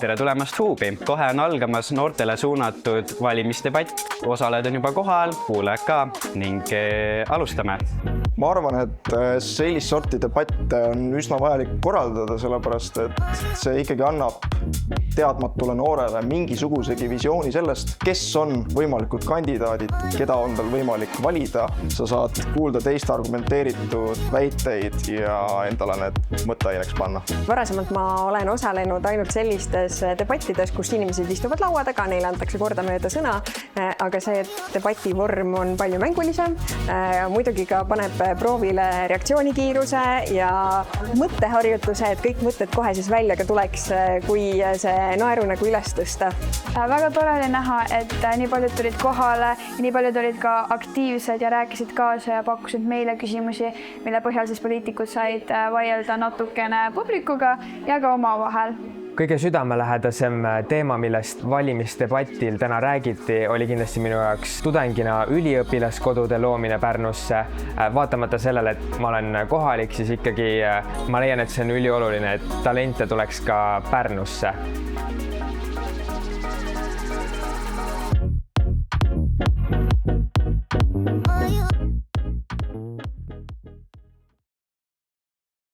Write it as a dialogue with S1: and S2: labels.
S1: Tere tulemast Huubi! Kohe on algamas noortele suunatud valimisdebatt. Osalejad on juba kohal, kuulajad ka ning alustame.
S2: Ma arvan, et sellist sorti debatte on üsna vajalik korraldada, sellepärast et see ikkagi annab teadmatule noorele mingisugusegi visiooni sellest, kes on võimalikud kandidaadid, keda on tal võimalik valida. Sa saad kuulda teist argumenteeritud väiteid ja endale need mõtteaineks panna.
S3: Varasemalt ma olen osalenud ainult sellistes debattides, kus inimesed istuvad laua taga, neile antakse kordamööda sõna, aga see debati vorm on palju mängulisem. Muidugi ka paneb proovile reaktsioonikiiruse ja mõtteharjutuse, et kõik mõtted kohe siis välja ka tuleks, kui see naeru nagu üles tõsta.
S4: Väga tore oli näha, et nii paljud tulid kohale ja nii paljud olid ka aktiivsed ja rääkisid kaasa ja pakkusid meile küsimusi, mille põhjal siis poliitikud said vaielda natukene publikuga ja ka omavahel.
S5: Kõige südamelähedasem teema, millest valimisdebatil täna räägiti, oli kindlasti minu jaoks tudengina üliõpilaskodude loomine Pärnusse. Vaatamata sellele, et ma olen kohalik, siis ikkagi ma leian, et see on ülioluline, et talente tuleks ka Pärnusse.